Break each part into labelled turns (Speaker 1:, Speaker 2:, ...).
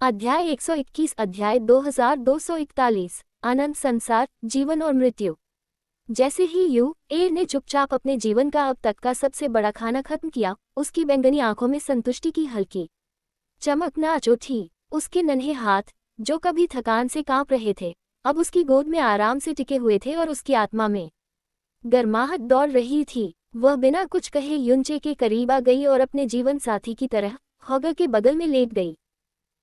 Speaker 1: अध्याय 121 अध्याय 2241 अनंत संसार जीवन और मृत्यु। जैसे ही ए ने चुपचाप अपने जीवन का अब तक का सबसे बड़ा खाना खत्म किया, उसकी बैंगनी आंखों में संतुष्टि की हल्की चमक नाच उठी। उसके नन्हे हाथ, जो कभी थकान से कांप रहे थे, अब उसकी गोद में आराम से टिके हुए थे और उसकी आत्मा में गर्माहट दौड़ रही थी। वह बिना कुछ कहे युनचे के करीब आ गई और अपने जीवन साथी की तरह होगर के बगल में लेट गई।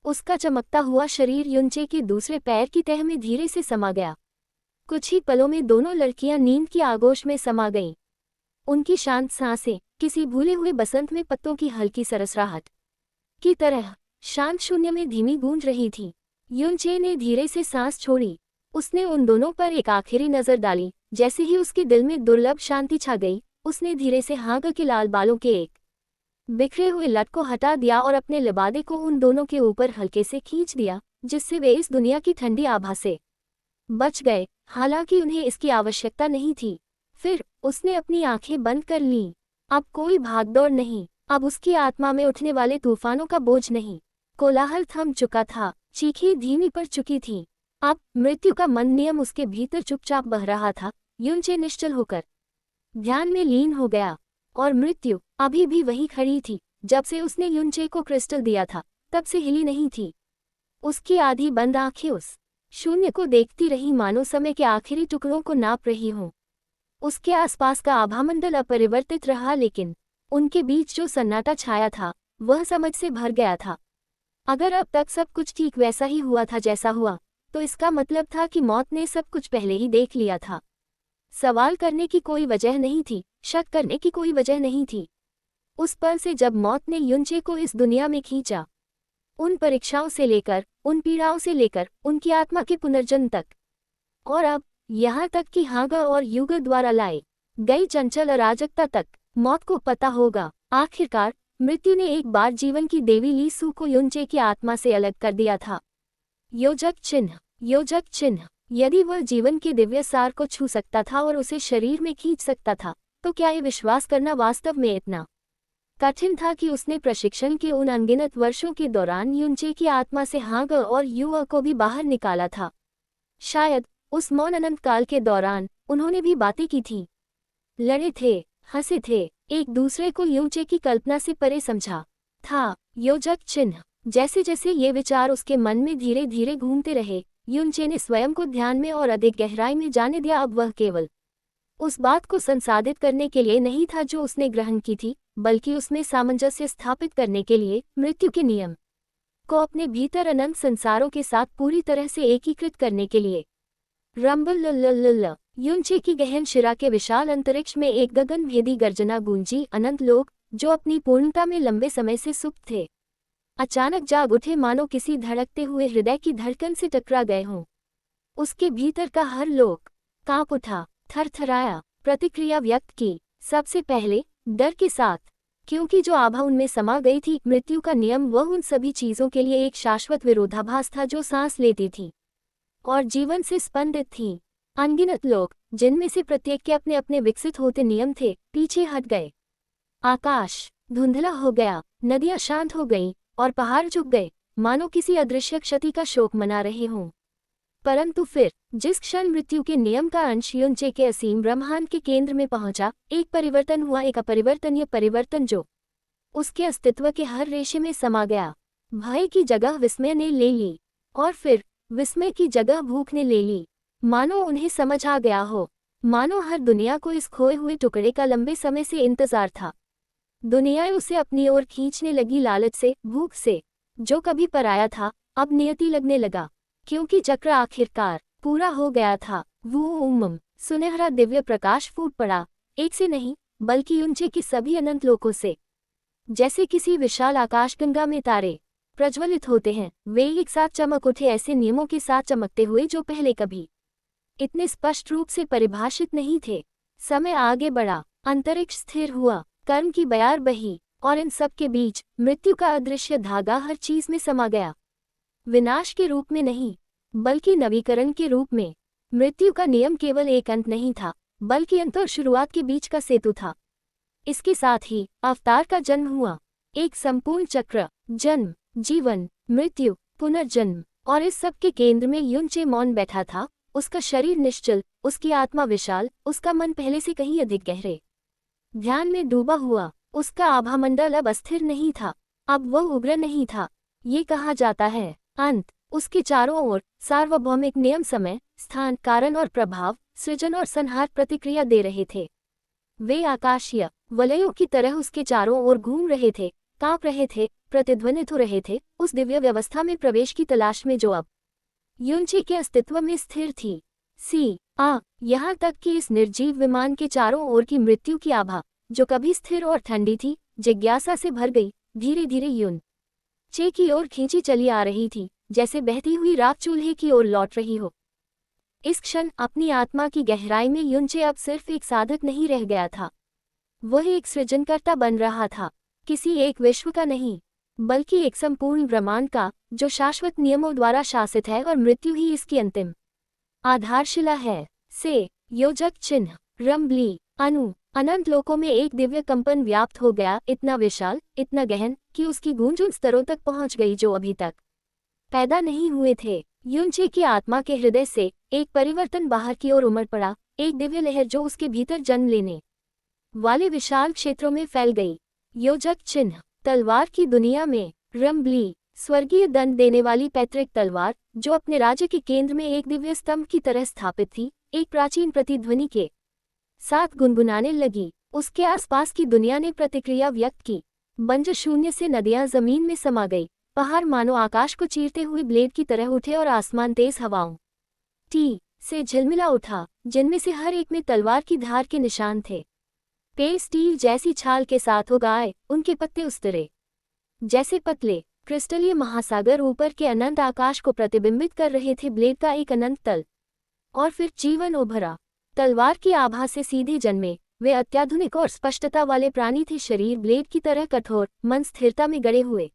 Speaker 1: उसका चमकता हुआ शरीर युनचे के दूसरे पैर की तह में धीरे से समा गया। कुछ ही पलों में दोनों लड़कियां नींद की आगोश में समा गईं। उनकी शांत सांसें किसी भूले हुए बसंत में पत्तों की हल्की सरसराहट की तरह शांत शून्य में धीमी गूंज रही थी। युनचे ने धीरे से सांस छोड़ी। उसने उन दोनों पर एक आखिरी नजर डाली। जैसे ही उसके दिल में दुर्लभ शांति छा गई, उसने धीरे से हांग के लाल बालों के एक बिखरे हुए लट को हटा दिया और अपने लिबादे को उन दोनों के ऊपर हल्के से खींच दिया, जिससे वे इस दुनिया की ठंडी आभा से बच गए। हालांकि उन्हें इसकी आवश्यकता नहीं थी। फिर उसने अपनी आंखें बंद कर लीं। अब कोई भागदौड़ नहीं, अब उसकी आत्मा में उठने वाले तूफानों का बोझ नहीं। कोलाहल थम चुका था, चीखें धीमी पड़ चुकी थीं। अब मृत्यु का मन नियम उसके भीतर चुपचाप बह रहा था। युनचे निश्चल होकर ध्यान में लीन हो गया, और मृत्यु अभी भी वहीं खड़ी थी। जब से उसने युनचे को क्रिस्टल दिया था, तब से हिली नहीं थी। उसकी आधी बंद आंखें उस शून्य को देखती रही, मानो समय के आखिरी टुकड़ों को नाप रही हों। उसके आसपास का आभामंडल अपरिवर्तित रहा, लेकिन उनके बीच जो सन्नाटा छाया था, वह समझ से भर गया था। अगर अब तक सब कुछ ठीक वैसा ही हुआ था जैसा हुआ, तो इसका मतलब था कि मौत ने सब कुछ पहले ही देख लिया था। सवाल करने की कोई वजह नहीं थी, शक करने की कोई वजह नहीं थी। उस पल से जब मौत ने युनचे को इस दुनिया में खींचा, उन परीक्षाओं से लेकर, उन पीड़ाओं से लेकर, उनकी आत्मा के पुनर्जन्म तक, और अब यहाँ तक कि हागा और युग द्वारा लाए गई चंचल अराजकता तक, मौत को पता होगा। आखिरकार मृत्यु ने एक बार जीवन की देवी लीसू को युनचे की आत्मा से अलग कर दिया था। योजक चिन्ह, योजक चिन्ह। यदि वह जीवन के दिव्य सार को छू सकता था और उसे शरीर में खींच सकता था, तो क्या ये विश्वास करना वास्तव में इतना कठिन था कि उसने प्रशिक्षण के उन अनगिनत वर्षों के दौरान युनचे की आत्मा से हांग और युआ को भी बाहर निकाला था। शायद उस मौन अनंत काल के दौरान उन्होंने भी बातें की थी, लड़े थे, हंसे थे, एक दूसरे को युनचे की कल्पना से परे समझा था। योजक चिन्ह। जैसे जैसे ये विचार उसके मन में धीरे धीरे घूमते रहे, युनचे ने स्वयं को ध्यान में और अधिक गहराई में जाने दिया। अब वह केवल उस बात को संसाधित करने के लिए नहीं था जो उसने ग्रहण की थी, बल्कि उसमें सामंजस्य स्थापित करने के लिए, मृत्यु के नियम को अपने भीतर अनंत संसारों के साथ पूरी तरह से एकीकृत करने के लिए। रंबल ल युनचे की गहन शिरा के विशाल अंतरिक्ष में एक गगन भेदी गर्जना गूंजी। अनंत लोग, जो अपनी पूर्णता में लंबे समय से सुप्त थे, अचानक जाग उठे, मानो किसी धड़कते हुए हृदय की धड़कन से टकरा गए हों। उसके भीतर का हर लोक कांप उठा, थरथराया, प्रतिक्रिया व्यक्त की। सबसे पहले डर के साथ, क्योंकि जो आभा उनमें समा गई थी, मृत्यु का नियम, वह उन सभी चीजों के लिए एक शाश्वत विरोधाभास था जो सांस लेती थी और जीवन से स्पंदित थी। अनगिनत लोग, जिनमें से प्रत्येक के अपने अपने विकसित होते नियम थे, पीछे हट गए। आकाश धुंधला हो गया, नदियां शांत हो गईं और पहाड़ झुक गए, मानो किसी अदृश्य क्षति का शोक मना रहे हों। परंतु फिर जिस क्षण मृत्यु के नियम का अंश युनचे के असीम ब्रह्मांड के केंद्र में पहुंचा, एक परिवर्तन हुआ, एक अपरिवर्तनीय परिवर्तन जो उसके अस्तित्व के हर रेशे में समा गया। भय की जगह विस्मय ने ले ली, और फिर विस्मय की जगह भूख ने ले ली। मानो उन्हें समझ आ गया हो, मानो हर दुनिया को इस खोए हुए टुकड़े का लंबे समय से इंतजार था। दुनिया उसे अपनी ओर खींचने लगी, लालच से, भूख से। जो कभी पराया था, अब नियति लगने लगा, क्योंकि चक्र आखिरकार पूरा हो गया था। वो सुनहरा दिव्य प्रकाश फूट पड़ा, एक से नहीं, बल्कि युनचे की सभी अनंत लोकों से। जैसे किसी विशाल आकाशगंगा में तारे प्रज्वलित होते हैं, वे एक साथ चमक उठे, ऐसे नियमों के साथ चमकते हुए जो पहले कभी इतने स्पष्ट रूप से परिभाषित नहीं थे। समय आगे बढ़ा, अंतरिक्ष स्थिर हुआ, कर्म की बयार बही, और इन सब के बीच मृत्यु का अदृश्य धागा हर चीज में समा गया। विनाश के रूप में नहीं, बल्कि नवीकरण के रूप में। मृत्यु का नियम केवल एक अंत नहीं था, बल्कि अंत और शुरुआत के बीच का सेतु था। इसके साथ ही अवतार का जन्म हुआ, एक संपूर्ण चक्र, जन्म, जीवन, मृत्यु, पुनर्जन्म। और इस सब के केंद्र में युनचे मौन बैठा था, उसका शरीर निश्चल, उसकी आत्मा विशाल, उसका मन पहले से कहीं अधिक गहरे ध्यान में डूबा हुआ। उसका आभामंडल अब अस्थिर नहीं था, अब वह उग्र नहीं था। ये कहा जाता है अंत। उसके चारों ओर सार्वभौमिक नियम समय, स्थान, कारण और प्रभाव, सृजन और संहार प्रतिक्रिया दे रहे थे। वे आकाशीय वलयों की तरह उसके चारों ओर घूम रहे थे, कांप रहे थे, प्रतिध्वनित हो रहे थे, उस दिव्य व्यवस्था में प्रवेश की तलाश में जो अब युनचे के अस्तित्व में स्थिर थी। यहाँ तक कि इस निर्जीव विमान के चारों ओर की मृत्यु की आभा, जो कभी स्थिर और ठंडी थी, जिज्ञासा से भर गई, धीरे धीरे युनचे की ओर खींची चली आ रही थी, जैसे बहती हुई राख चूल्हे की ओर लौट रही हो। इस क्षण अपनी आत्मा की गहराई में युनचे अब सिर्फ एक साधक नहीं रह गया था, वह एक सृजनकर्ता बन रहा था, किसी एक विश्व का नहीं, बल्कि एक संपूर्ण ब्रह्मांड का, जो शाश्वत नियमों द्वारा शासित है और मृत्यु ही इसकी अंतिम आधारशिला है। से योजक चिन्ह रंबली अनु अनंत लोकों में एक दिव्य कंपन व्याप्त हो गया, इतना विशाल, इतना गहन कि उसकी गूंज उन स्तरों तक पहुंच गई जो अभी तक पैदा नहीं हुए थे। युनचे की आत्मा के हृदय से एक परिवर्तन बाहर की ओर उमड़ पड़ा, एक दिव्य लहर जो उसके भीतर जन्म लेने वाले विशाल क्षेत्रों में फैल गई। योजक चिन्ह तलवार की दुनिया में रंबली स्वर्गीय दंड देने वाली पैतृक तलवार, जो अपने राज्य के केंद्र में एक दिव्य स्तंभ की तरह स्थापित थी, एक प्राचीन प्रतिध्वनि के साथ गुनगुनाने लगी। उसके आसपास की दुनिया ने प्रतिक्रिया व्यक्त की। बंजर शून्य से नदियां जमीन में समा गई, पहाड़ मानो आकाश को चीरते हुए ब्लेड की तरह उठे और आसमान तेज हवाओं से झिलमिला उठा, जिनमें से हर एक में तलवार की धार के निशान थे। पेड़ स्टील जैसी छाल के साथ उगाए, उनके पत्ते उस तरह जैसे पतले क्रिस्टलीय महासागर ऊपर के अनंत आकाश को प्रतिबिंबित कर रहे थे। ब्लेड का एक अनंत तल और फिर जीवन उभरा। तलवार की आभा से सीधे जन्मे वे अत्याधुनिक और स्पष्टता वाले प्राणी थे, शरीर ब्लेड की तरह कठोर, मन स्थिरता में गड़े हुए।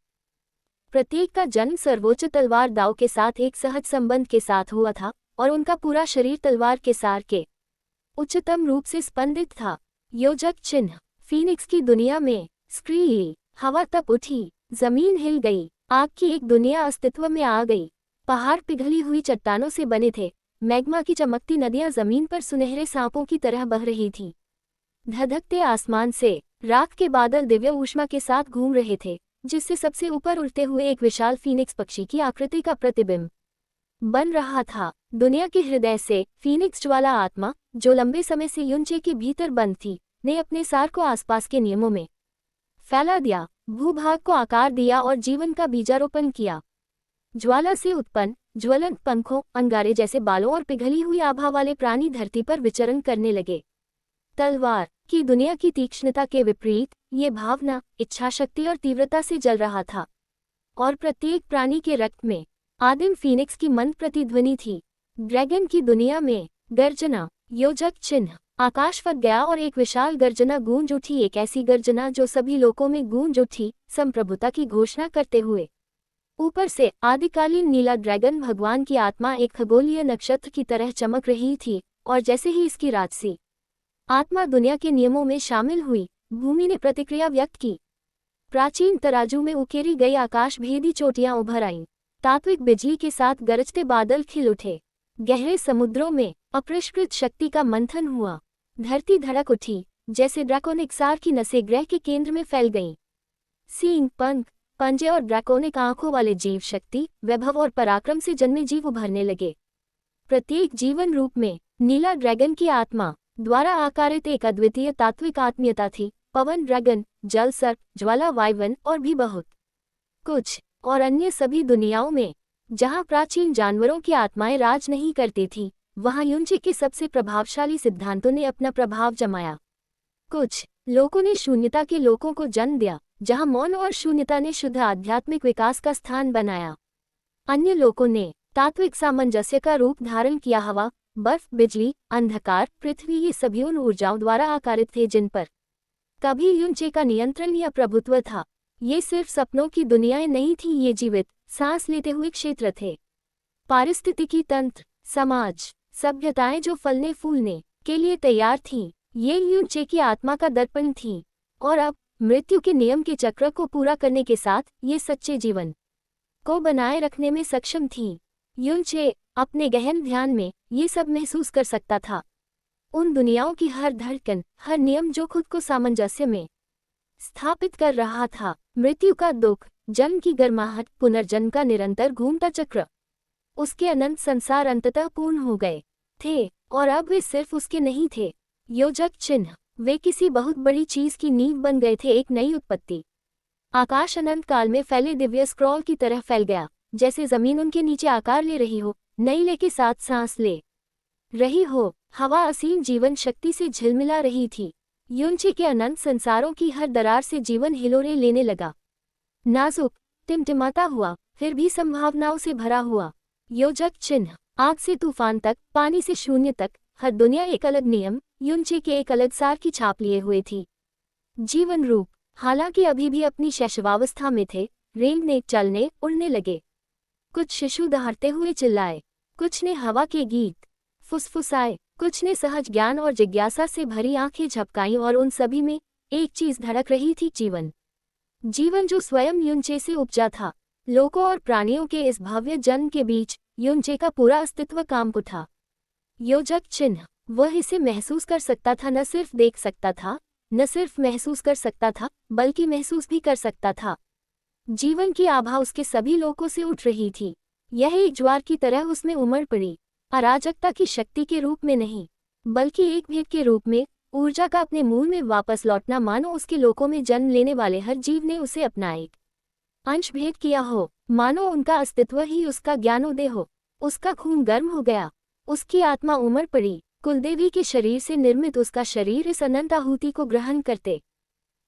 Speaker 1: प्रत्येक का जन्म सर्वोच्च तलवार दाव के साथ एक सहज संबंध के साथ हुआ था, और उनका पूरा शरीर तलवार के सार के उच्चतम रूप से स्पंदित था। योजक चिन्ह फीनिक्स की दुनिया में स्क्रील हवा तप उठी, जमीन हिल गई, आग की एक दुनिया अस्तित्व में आ गई। पहाड़ पिघली हुई चट्टानों से बने थे, मैग्मा की चमकती नदियां जमीन पर सुनहरे सांपों की तरह बह रही थीं। धधकते आसमान से रात के बादल दिव्य ऊष्मा के साथ घूम रहे थे, जिससे सबसे ऊपर उड़ते हुए एक विशाल फीनिक्स पक्षी की आकृति का प्रतिबिंब बन रहा था। दुनिया के हृदय से फीनिक्स ज्वाला आत्मा, जो लंबे समय से युनचे के भीतर बंद थी, ने अपने सार को आसपास के नियमों में फैला दिया, भूभाग को आकार दिया और जीवन का बीजारोपण किया। ज्वाला से उत्पन्न ज्वलंत पंखों, अंगारे जैसे बालों और पिघली हुई आभा वाले प्राणी धरती पर विचरण करने लगे। तलवार की दुनिया की तीक्ष्णता के विपरीत ये भावना, इच्छाशक्ति और तीव्रता से जल रहा था, और प्रत्येक प्राणी के रक्त में आदिम फीनिक्स की मंद प्रतिध्वनि थी। ड्रैगन की दुनिया में गर्जना योजक चिन्ह आकाश फट गया और एक विशाल गर्जना गूंज उठी, एक ऐसी गर्जना जो सभी लोकों में गूंज उठी, संप्रभुता की घोषणा करते हुए। ऊपर से आदिकालीन नीला ड्रैगन भगवान की आत्मा एक खगोलीय नक्षत्र की तरह चमक रही थी, और जैसे ही इसकी राजसी आत्मा दुनिया के नियमों में शामिल हुई, भूमि ने प्रतिक्रिया व्यक्त की। प्राचीन तराजू में उकेरी गई आकाश भेदी चोटियां उभर आईं, तात्विक बिजली के साथ गरजते बादल खिल उठे। गहरे समुद्रों में अपरिष्कृत शक्ति का मंथन हुआ, धरती धड़क उठी, जैसे ड्रैकोनिक सार की नसें ग्रह के केंद्र में फैल गईं। सींग, पंख, पंजे और ड्रैकोनिक आंखों वाले जीव शक्ति, वैभव और पराक्रम से जन्मे जीव उभरने लगे। प्रत्येक जीवन रूप में नीला ड्रैगन की आत्मा द्वारा आकारित एक अद्वितीय तात्विक आत्मीयता थी। पवन ड्रैगन, जल सर्प, ज्वाला वायवन और भी बहुत कुछ, और अन्य सभी दुनियाओं में जहां प्राचीन जानवरों की आत्माएं राज नहीं करती थीं, वहां युनचे के सबसे प्रभावशाली सिद्धांतों ने अपना प्रभाव जमाया। कुछ लोगों ने शून्यता के लोकों को जन्म दिया, जहां मौन और शून्यता ने शुद्ध आध्यात्मिक विकास का स्थान बनाया। अन्य लोगों ने तात्विक सामंजस्य का रूप धारण किया। हवा, बर्फ, बिजली, अंधकार, पृथ्वी, ये सभी उन ऊर्जाओं द्वारा आकारित थे जिन पर कभी युनचे का नियंत्रण या प्रभुत्व था। ये सिर्फ सपनों की दुनियाएं नहीं थीं, ये जीवित, सांस लेते हुए क्षेत्र थे। पारिस्थितिकी तंत्र, समाज, सभ्यताएं जो फलने फूलने के लिए तैयार थीं, ये युनचे की आत्मा का दर्पण थीं। और अब मृत्यु के नियम के चक्र को पूरा करने के साथ ये सच्चे जीवन को बनाए रखने में सक्षम थी। युनचे अपने गहन ध्यान में ये सब महसूस कर सकता था। उन दुनियाओं की हर धड़कन, हर नियम जो खुद को सामंजस्य में स्थापित कर रहा था। मृत्यु का दुख, जन्म की गर्माहट, पुनर्जन्म का निरंतर घूमता चक्र। उसके अनंत संसार अंततः पूर्ण हो गए थे, और अब वे सिर्फ उसके नहीं थे योजक चिन्ह, वे किसी बहुत बड़ी चीज की नींव बन गए थे, एक नई उत्पत्ति। आकाश अनंत काल में फैले दिव्य स्क्रॉल की तरह फैल गया, जैसे जमीन उनके नीचे आकार ले रही हो, नई ले के साथ सांस ले रही हो। हवा असीम जीवन शक्ति से झिलमिला रही थी। युनचे के अनंत संसारों की हर दरार से जीवन हिलोरे लेने लगा, नाजुक, टिमटिमाता हुआ, फिर भी संभावनाओं से भरा हुआ। योजक चिन्ह, आग से तूफान तक, पानी से शून्य तक, हर दुनिया एक अलग नियम, युनचे के एक अलग सार की छाप लिए हुए थी। जीवन रूप, हालांकि अभी भी अपनी शैशवावस्था में थे, रेंगने, चलने, उड़ने लगे। कुछ शिशु दहाड़ते हुए चिल्लाए, कुछ ने हवा के गीत फुसफुसाए, कुछ ने सहज ज्ञान और जिज्ञासा से भरी आंखें झपकाईं, और उन सभी में एक चीज धड़क रही थी, जीवन। जीवन जो स्वयं युनचे से उपजा था। लोगों और प्राणियों के इस भव्य जन्म के बीच युनचे का पूरा अस्तित्व काम उठा। योजक चिन्ह, वह इसे महसूस कर सकता था, न सिर्फ देख सकता था, न सिर्फ महसूस कर सकता था, बल्कि महसूस भी कर सकता था। जीवन की आभा उसके सभी लोकों से उठ रही थी। यह एक ज्वार की तरह उसमें उमड़ पड़ी, अराजकता की शक्ति के रूप में नहीं, बल्कि एक भेद के रूप में, ऊर्जा का अपने मूल में वापस लौटना, मानो उसके लोकों में जन्म लेने वाले हर जीव ने उसे अपना एक अंश भेद किया हो, मानो उनका अस्तित्व ही उसका ज्ञानोदय हो। उसका खून गर्म हो गया, उसकी आत्मा उमड़ पड़ी, कुलदेवी के शरीर से निर्मित उसका शरीर इस अनंत आहुति को ग्रहण करते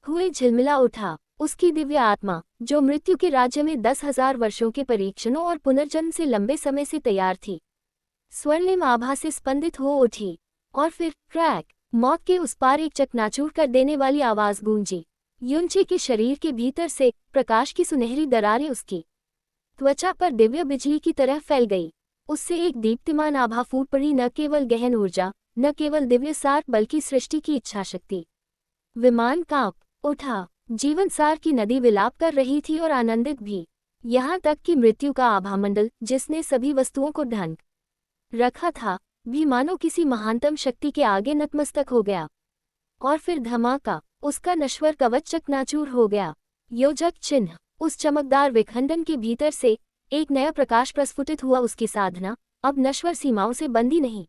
Speaker 1: हुए झिलमिला उठा। उसकी दिव्य आत्मा, जो मृत्यु के राज्य में 10,000 वर्षों के परीक्षणों और पुनर्जन्म से लंबे समय से तैयार थी, स्वर्णिम आभा से स्पंदित हो उठी, और फिर क्रैक, मौत के उस पार एक चकनाचूर कर देने वाली आवाज गूंजी। युनचे के शरीर के भीतर से प्रकाश की सुनहरी दरारें उसकी त्वचा पर दिव्य बिजली की तरह फैल गई। उससे एक दीप्तिमान आभा फूट पड़ी, न केवल गहन ऊर्जा, न केवल दिव्य सार, बल्कि सृष्टि की इच्छाशक्ति। विमान कांप उठा, जीवन सार की नदी विलाप कर रही थी, और आनंदित भी, यहाँ तक कि मृत्यु का आभामंडल, जिसने सभी वस्तुओं को ढंक रखा था, भी मानो किसी महानतम शक्ति के आगे नतमस्तक हो गया। और फिर धमाका, उसका नश्वर कवच चकनाचूर हो गया। योजक चिन्ह, उस चमकदार विखंडन के भीतर से एक नया प्रकाश प्रस्फुटित हुआ। उसकी साधना अब नश्वर सीमाओं से बंधी नहीं,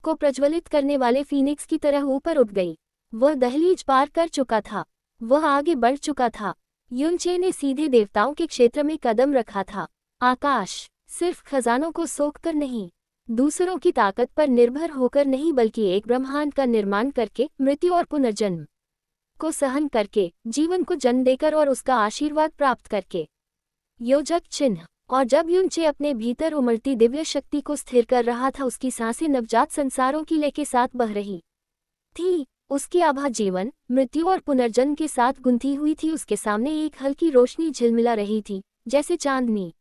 Speaker 1: को प्रज्वलित करने वाले फीनिक्स की तरह ऊपर उठ गई। वह दहलीज पार कर चुका था, वह आगे बढ़ चुका था। युनचे ने सीधे देवताओं के क्षेत्र में कदम रखा था। आकाश सिर्फ खजानों को सोखकर नहीं, दूसरों की ताकत पर निर्भर होकर नहीं, बल्कि एक ब्रह्मांड का निर्माण करके, मृत्यु और पुनर्जन्म को सहन करके, जीवन को जन्म देकर और उसका आशीर्वाद प्राप्त करके। योजक चिन्ह, और जब युनचे अपने भीतर उमड़ती दिव्य शक्ति को स्थिर कर रहा था, उसकी सांसें नवजात संसारों की लय के साथ बह रही थी। उसकी आभा जीवन, मृत्यु और पुनर्जन्म के साथ गुंथी हुई थी। उसके सामने एक हल्की रोशनी झिलमिला रही थी, जैसे चांदनी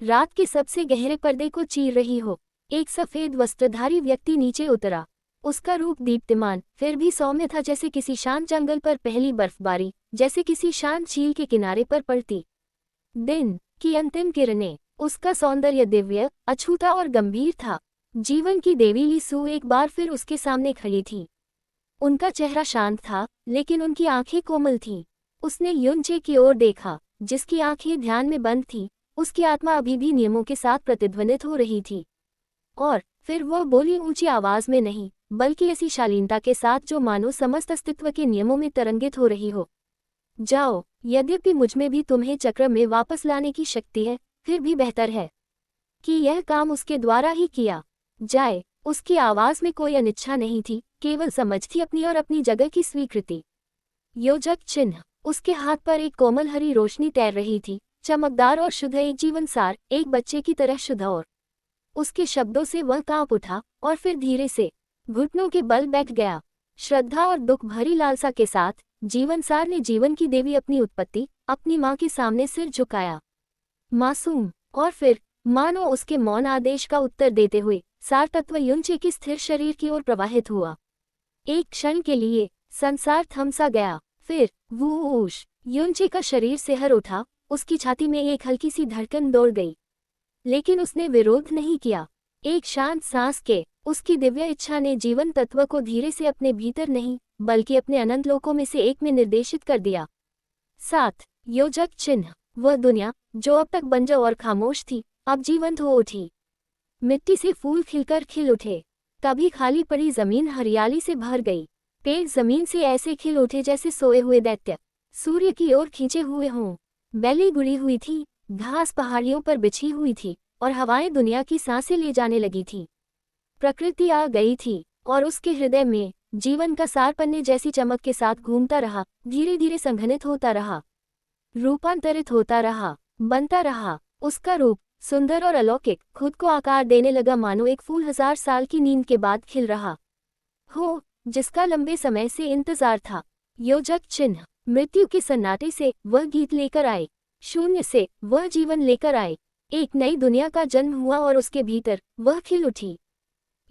Speaker 1: रात के सबसे गहरे पर्दे को चीर रही हो। एक सफेद वस्त्रधारी व्यक्ति नीचे उतरा। उसका रूप दीप्तिमान, फिर भी सौम्य था, जैसे किसी शांत जंगल पर पहली बर्फबारी, जैसे किसी शांत झील के किनारे पर पड़ती दिन की अंतिम किरणें। उसका सौंदर्य दिव्य, अछूता और गंभीर था। जीवन की देवी लीसू एक बार फिर उसके सामने खड़ी थी। उनका चेहरा शांत था, लेकिन उनकी आंखें कोमल थीं। उसने युनचे की ओर देखा, जिसकी आंखें ध्यान में बंद थीं। उसकी आत्मा अभी भी नियमों के साथ प्रतिध्वनित हो रही थी। और फिर वह बोली, ऊंची आवाज में नहीं, बल्कि ऐसी शालीनता के साथ जो मानो समस्त अस्तित्व के नियमों में तरंगित हो रही हो। जाओ, यद्यपि मुझमें भी तुम्हें चक्र में वापस लाने की शक्ति है, फिर भी बेहतर है कि यह काम उसके द्वारा ही किया जाए। उसकी आवाज में कोई अनिच्छा नहीं थी, केवल समझ थी, अपनी और अपनी जगह की स्वीकृति। योजक चिन्ह, उसके हाथ पर एक कोमल हरी रोशनी तैर रही थी, चमकदार और शुद्ध, एक जीवन सार, एक बच्चे की तरह शुद्ध। और उसके शब्दों से वह कांप उठा, और फिर धीरे से घुटनों के बल बैठ गया। श्रद्धा और दुख भरी लालसा के साथ जीवनसार ने जीवन की देवी अपनी उत्पत्ति, अपनी माँ के सामने सिर झुकाया, मासूम। और फिर मानो उसके मौन आदेश का उत्तर देते हुए सार तत्व युनचे के स्थिर शरीर की ओर प्रवाहित हुआ। एक क्षण के लिए संसार थम सा गया, फिर वूश, युनचे का शरीर सिहर उठा, उसकी छाती में एक हल्की सी धड़कन दौड़ गई, लेकिन उसने विरोध नहीं किया। एक शांत सांस के उसकी दिव्य इच्छा ने जीवन तत्व को धीरे से अपने भीतर नहीं बल्कि अपने अनंत लोकों में से एक में निर्देशित कर दिया। 7 योजक चिन्ह। वह दुनिया जो अब तक बंजर और खामोश थी, अब जीवंत हो उठी। मिट्टी से फूल खिलकर खिल उठे। कभी खाली पड़ी जमीन हरियाली से भर गई। पेड़ जमीन से ऐसे खिल उठे जैसे सोए हुए दैत्य सूर्य की ओर खींचे हुए हों। बैलें गुड़ी हुई थी, घास पहाड़ियों पर बिछी हुई थी और हवाएं दुनिया की सांसें ले जाने लगी थी। प्रकृति आ गई थी और उसके हृदय में जीवन का सार पन्ने जैसी चमक के साथ घूमता रहा, धीरे धीरे संघनित होता रहा, रूपांतरित होता रहा, बनता रहा। उसका रूप सुंदर और अलौकिक खुद को आकार देने लगा, मानो एक फूल 1000 साल की नींद के बाद खिल रहा हो, जिसका लंबे समय से इंतजार था। योजक चिन्ह। मृत्यु के सन्नाटे से वह गीत लेकर आए, शून्य से वह जीवन लेकर आए। एक नई दुनिया का जन्म हुआ और उसके भीतर वह खिल उठी।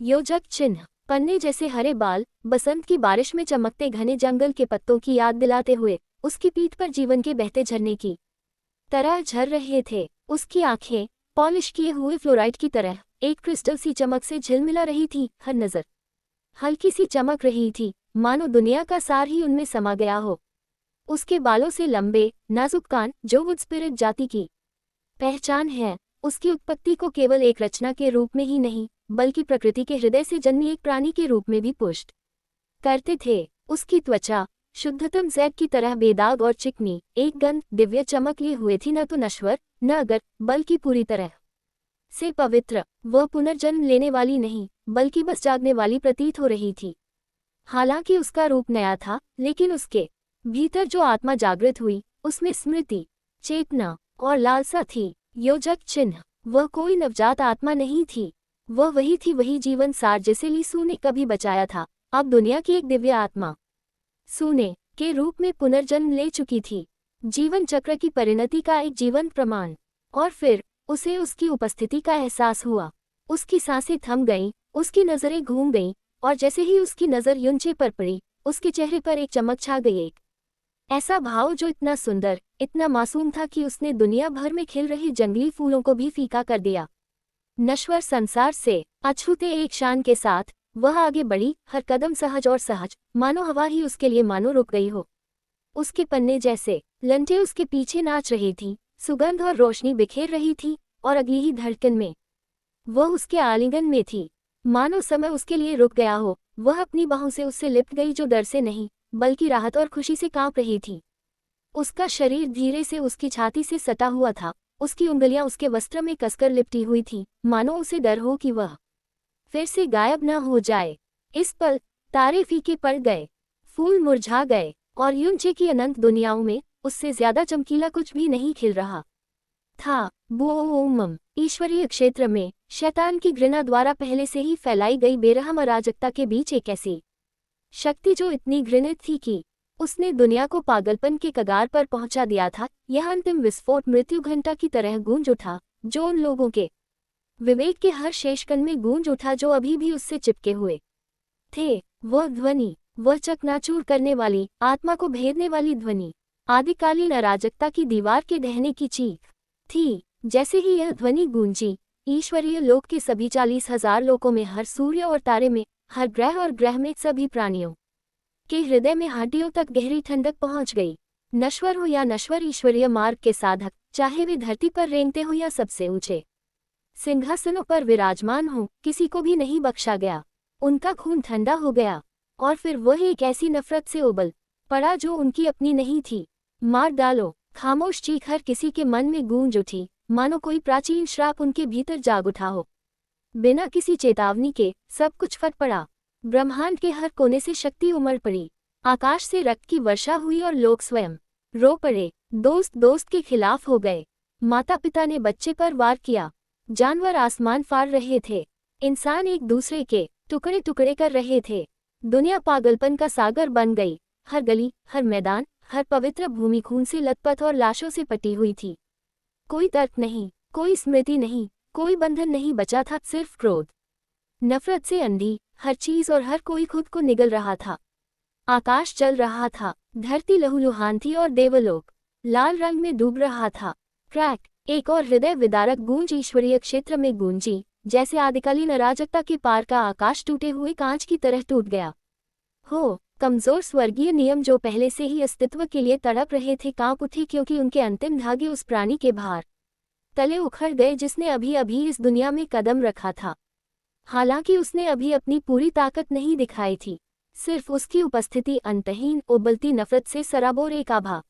Speaker 1: योजक चिन्ह। पन्ने जैसे हरे बाल बसंत की बारिश में चमकते घने जंगल के पत्तों की याद दिलाते हुए उसकी पीठ पर जीवन के बहते झरने की तरह झर रहे थे। उसकी आंखें पॉलिश किए हुए फ्लोराइड की तरह एक क्रिस्टल सी चमक से झिलमिला रही थी। हर नजर हल्की सी चमक रही थी, मानो दुनिया का सार ही उनमें समा गया हो। उसके बालों से लंबे नाजुक कान जो वुड स्पिरिट जाति की पहचान है, उसकी उत्पत्ति को केवल एक रचना के रूप में ही नहीं बल्कि प्रकृति के हृदय से जन्मी एक प्राणी के रूप में भी पुष्ट करते थे। उसकी त्वचा शुद्धतम जैब की तरह बेदाग और चिकनी, एक गंध दिव्य चमक लिए हुए थी, न तो नश्वर न अगर बल्कि पूरी तरह से पवित्र। वह पुनर्जन्म लेने वाली नहीं बल्कि बस जागने वाली प्रतीत हो रही थी। हालांकि उसका रूप नया था, लेकिन उसके भीतर जो आत्मा जागृत हुई उसमें स्मृति, चेतना और लालसा थी। योजक चिन्ह। वह कोई नवजात आत्मा नहीं थी, वह वही थी, वही जीवन सार जिसे लीसू ने कभी बचाया था। अब दुनिया की एक दिव्य आत्मा सूने के रूप में पुनर्जन्म ले चुकी थी, जीवन चक्र की परिणति का एक जीवंत प्रमाण। और फिर उसे उसकी उपस्थिति का एहसास हुआ। उसकी सांसें थम गईं, उसकी नजरें घूम गईं और जैसे ही उसकी नज़र युंचे पर पड़ी, उसके चेहरे पर एक चमक छा गई, एक ऐसा भाव जो इतना सुंदर, इतना मासूम था कि उसने दुनिया भर में खिल रहे जंगली फूलों को भी फीका कर दिया। नश्वर संसार से अछूते एक शान के साथ वह आगे बढ़ी, हर कदम सहज और सहज, मानो हवा ही उसके लिए मानो रुक गई हो। उसके पन्ने जैसे लंठे उसके पीछे नाच रही थी, सुगंध और रोशनी बिखेर रही थी और अगली ही धड़कन में वह उसके आलिंगन में थी, मानो समय उसके लिए रुक गया हो। वह अपनी बाहों से उससे लिपट गई, जो डर से नहीं बल्कि राहत और खुशी से कांप रही थी। उसका शरीर धीरे से उसकी छाती से सटा हुआ था, उसकी उंगलियां उसके वस्त्र में कसकर लिपटी हुई थीं, मानो उसे डर हो कि वह फिर से गायब न हो जाए। इस पल तारे फीके पड़ गए, फूल मुरझा गए और युंचे की अनंत दुनियाओं में उससे ज्यादा चमकीला कुछ भी नहीं खिल रहा था। बोम ईश्वरीय क्षेत्र में शैतान की घृणा द्वारा पहले से ही फैलाई गई बेरहम अराजकता के बीच एक ऐसी शक्ति जो इतनी घृणित थी कि उसने दुनिया को पागलपन के कगार पर पहुंचा दिया था। यह अंतिम विस्फोट मृत्यु घंटा की तरह गूंज उठा, जो उन लोगों के विवेक के हर शेषकण में गूंज उठा जो अभी भी उससे चिपके हुए थे। वह ध्वनि, वह चकनाचूर करने वाली, आत्मा को भेदने वाली ध्वनि, आदिकालीन अराजकता की दीवार के ढहने की चीख थी। जैसे ही यह ध्वनि गूंजी, ईश्वरीय लोक के सभी 40,000 लोकों में, हर सूर्य और तारे में, हर ग्रह और ग्रह में, सभी प्राणियों के हृदय में हड्डियों तक गहरी ठंडक पहुंच गई। नश्वर हो या नश्वर ईश्वरीय मार्ग के साधक, चाहे वे धरती पर रेंगते हो या सबसे ऊंचे सिंहासनों पर विराजमान हो, किसी को भी नहीं बख्शा गया। उनका खून ठंडा हो गया और फिर वह एक ऐसी नफरत से उबल पड़ा जो उनकी अपनी नहीं थी। मार डालो, खामोश चीख हर किसी के मन में गूंज उठी, मानो कोई प्राचीन श्राप उनके भीतर जाग उठा हो। बिना किसी चेतावनी के सब कुछ फट पड़ा। ब्रह्मांड के हर कोने से शक्ति उमड़ पड़ी, आकाश से रक्त की वर्षा हुई और लोग स्वयं रो पड़े। दोस्त दोस्त के खिलाफ हो गए, माता पिता ने बच्चे पर वार किया, जानवर आसमान फाड़ रहे थे, इंसान एक दूसरे के टुकड़े टुकड़े कर रहे थे। दुनिया पागलपन का सागर बन गई। हर गली, हर मैदान, हर पवित्र भूमि खून से लथपथ और लाशों से पटी हुई थी। कोई तर्क नहीं, कोई स्मृति नहीं, कोई बंधन नहीं बचा था, सिर्फ क्रोध, नफरत से अंधी हर चीज और हर कोई खुद को निगल रहा था। आकाश जल रहा था, धरती लहूलुहान थी और देवलोक लाल रंग में डूब रहा था। क्रैक, एक और हृदय विदारक गूंज ईश्वरीय क्षेत्र में गूंजी, जैसे आदिकालीन अराजकता के पार का आकाश टूटे हुए कांच की तरह टूट गया हो। कमजोर स्वर्गीय नियम जो पहले से ही अस्तित्व के लिए तड़प रहे थे कांप उठे, क्योंकि उनके अंतिम धागे उस प्राणी के भार तले उखड़ गए जिसने अभी अभी इस दुनिया में कदम रखा था। हालांकि उसने अभी अपनी पूरी ताकत नहीं दिखाई थी, सिर्फ उसकी उपस्थिति अंतहीन उबलती नफरत से सराबोर एक आभा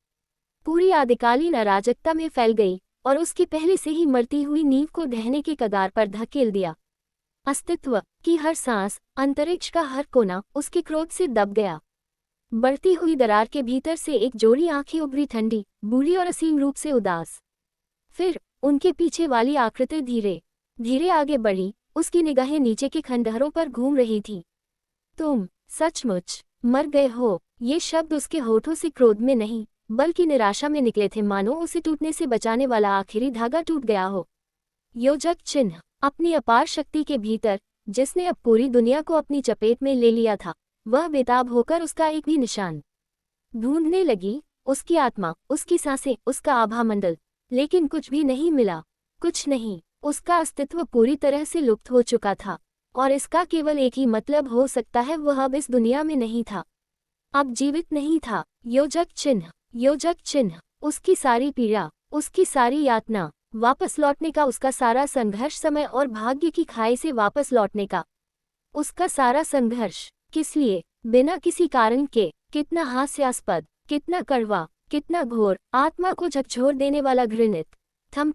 Speaker 1: पूरी आदिकालीन अराजकता में फैल गई और उसकी पहले से ही मरती हुई नींव को ढहने के कगार पर धकेल दिया। अस्तित्व की हर सांस, अंतरिक्ष का हर कोना उसके क्रोध से दब गया। बढ़ती हुई दरार के भीतर से एक जोड़ी आंखें उभरी, ठंडी, बूढ़ी और असीम रूप से उदास। फिर उनके पीछे वाली आकृति धीरे धीरे आगे बढ़ी, उसकी निगाहें नीचे के खंडहरों पर घूम रही थी। तुम सचमुच मर गए हो। ये शब्द उसके होठों से क्रोध में नहीं बल्कि निराशा में निकले थे, मानो उसे टूटने से बचाने वाला आखिरी धागा टूट गया हो। योजक चिन्ह, अपनी अपार शक्ति के भीतर जिसने अब पूरी दुनिया को अपनी चपेट में ले लिया था, वह बेताब होकर उसका एक भी निशान ढूंढने लगी। उसकी आत्मा, उसकी सांसें, उसका आभा मंडल, लेकिन कुछ भी नहीं मिला। कुछ नहीं। उसका अस्तित्व पूरी तरह से लुप्त हो चुका था और इसका केवल एक ही मतलब हो सकता है, वह अब इस दुनिया में नहीं था, अब जीवित नहीं था। योजक चिन्ह, योजक चिन्ह, उसकी सारी पीड़ा, उसकी सारी यातना, वापस लौटने का उसका सारा संघर्ष, समय और भाग्य की खाई से वापस लौटने का उसका सारा संघर्ष। किस लिए? बिना किसी कारण के। कितना हास्यास्पद, कितना कड़वा, कितना घोर, आत्मा को झकझोर देने वाला, घृणित। थम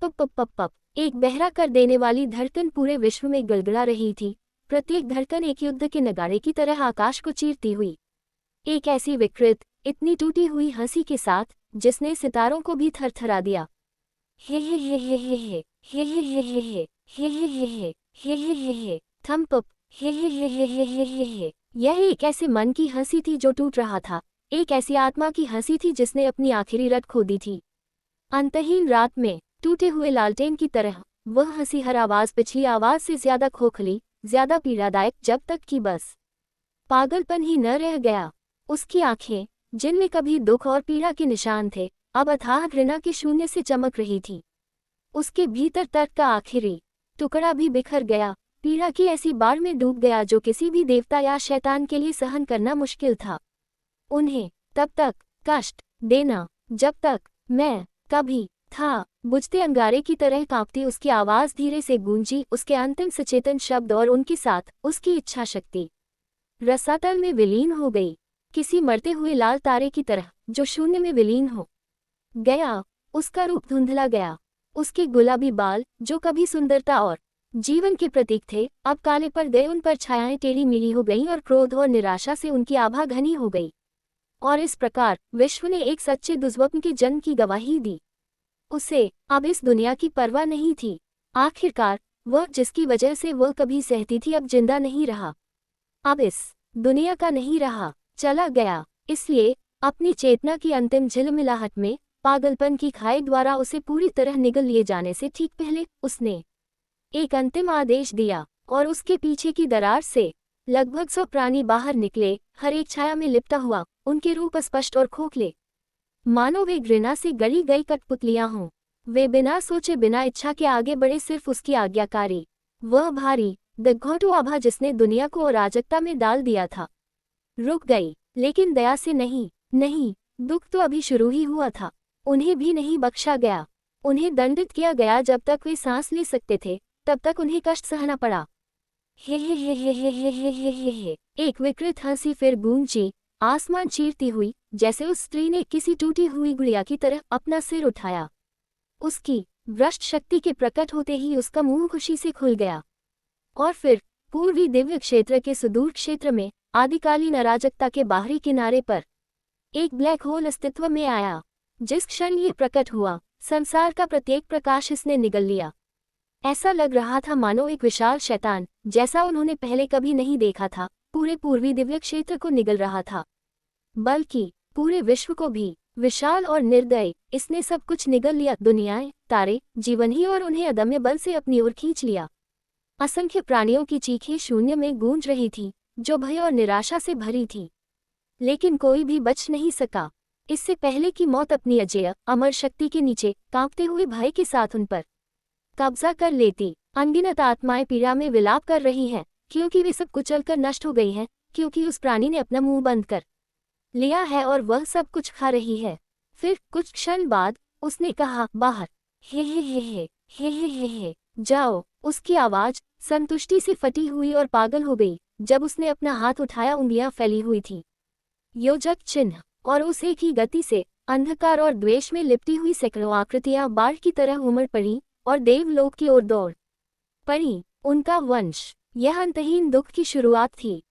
Speaker 1: एक बहरा कर देने वाली धड़कन पूरे विश्व में गड़गड़ा रही थी, प्रत्येक धड़कन एक युद्ध के नगाड़े की तरह आकाश को चीरती हुई। एक ऐसी विकृत, इतनी टूटी हुई हंसी के साथ जिसने सितारों को भी थरथरा दिया। हे हे हे हे हे हे हे हे हे हे हे हे हे हे हे हे हे हे थम्पअप हे हे हे हे हे हे हे हे। यह एक ऐसे मन की हंसी थी जो टूट रहा था, एक ऐसी आत्मा की हंसी थी जिसने अपनी आखिरी रट खो दी थी। अंतहीन रात में टूटे हुए लालटेन की तरह वह हंसी, हर आवाज पिछली आवाज से ज्यादा खोखली, ज्यादा पीड़ादायक, जब तक कि बस पागलपन ही न रह गया। उसकी आंखें, जिनमें कभी दुख और पीड़ा के निशान थे, अब अथाह घृणा के शून्य से चमक रही थी। उसके भीतर तर्क का आखिरी टुकड़ा भी बिखर गया, पीड़ा की ऐसी बाढ़ में डूब गया जो किसी भी देवता या शैतान के लिए सहन करना मुश्किल था। उन्हें तब तक कष्ट देना जब तक मैं कभी था। बुझते अंगारे की तरह कांपती उसकी आवाज धीरे से गूंजी, उसके अंतिम सचेतन शब्द और उनके साथ उसकी इच्छा शक्ति रसातल में विलीन हो गई, किसी मरते हुए लाल तारे की तरह जो शून्य में विलीन हो गया। उसका रूप धुंधला गया, उसके गुलाबी बाल जो कभी सुंदरता और जीवन के प्रतीक थे, अब काले पर्दे, उन पर छायाएं टेढ़ी मेढ़ी हो गईं और क्रोध और निराशा से उनकी आभा घनी हो गई। और इस प्रकार विश्व ने एक सच्चे दुष्स्वप्न के जन्म की गवाही दी। उसे अब इस दुनिया की परवाह नहीं थी। आखिरकार वह जिसकी वजह से वह कभी सहती थी अब जिंदा नहीं रहा, अब इस दुनिया का नहीं रहा, चला गया। इसलिए अपनी चेतना की अंतिम झिलमिलाहट में पागलपन की खाई द्वारा उसे पूरी तरह निगल लिए जाने से ठीक पहले उसने एक अंतिम आदेश दिया और उसके पीछे की दरार से लगभग 100 प्राणी बाहर निकले, हर एक छाया में लिपटा हुआ, उनके रूप स्पष्ट और खोखले, मानो वे घृणा से गली गई कठपुतलियां हों। वे बिना सोचे बिना इच्छा के आगे बढ़े, सिर्फ उसकी आज्ञाकारी, वह भारी दिग्घोटू आभा जिसने दुनिया को अराजकता में डाल दिया था, रुक गई। लेकिन दया से नहीं, नहीं, दुख तो अभी शुरू ही हुआ था। उन्हें भी नहीं बख्शा गया, उन्हें दंडित किया गया। जब तक वे सांस ले सकते थे तब तक उन्हें कष्ट सहना पड़ा। हे हे हे हे हे हे हे हे हे हे। एक विकृत हंसी फिर गूंजी, आसमान चीरती हुई, जैसे उस स्त्री ने किसी टूटी हुई गुड़िया की तरह अपना सिर उठाया। उसकी भ्रष्ट शक्ति के प्रकट होते ही उसका मुंह खुशी से खुल गया और फिर पूर्वी दिव्य क्षेत्र के सुदूर क्षेत्र में आदिकालीन अराजकता के बाहरी किनारे पर एक ब्लैक होल अस्तित्व में आया। जिस क्षण ये प्रकट हुआ, संसार का प्रत्येक प्रकाश इसने निगल लिया। ऐसा लग रहा था मानो एक विशाल शैतान, जैसा उन्होंने पहले कभी नहीं देखा था, पूरे पूर्वी दिव्य क्षेत्र को निगल रहा था, बल्कि पूरे विश्व को भी। विशाल और निर्दयी इसने सब कुछ निगल लिया, दुनियाएं, तारे, जीवन ही, और उन्हें अदम्य बल से अपनी ओर खींच लिया। असंख्य प्राणियों की चीखें शून्य में गूंज रही थी, जो भय और निराशा से भरी थी, लेकिन कोई भी बच नहीं सका। इससे पहले कि मौत अपनी अजेय अमर शक्ति के नीचे कांपते हुए भय के साथ उन पर कब्जा कर लेती, अनगिनत आत्माएं पीड़ा में विलाप कर रही हैं, क्योंकि वे सब कुचलकर नष्ट हो गई हैं, क्योंकि उस प्राणी ने अपना मुंह बंद कर लिया है और वह सब कुछ खा रही है। फिर कुछ क्षण बाद उसने कहा, बाहर, हे हे हे हे हे हे हे हे, जाओ। उसकी आवाज संतुष्टि से फटी हुई और पागल हो गई। जब उसने अपना हाथ उठाया, उंगलियां फैली हुई थी, योजक चिन्ह, और उस एक ही गति से अंधकार और द्वेष में लिपटी हुई सैकड़ों आकृतियां बाढ़ की तरह उमड़ पड़ी और देवलोक की ओर दौड़ पड़ी। उनका वंश, यह अंतहीन दुख की शुरुआत थी।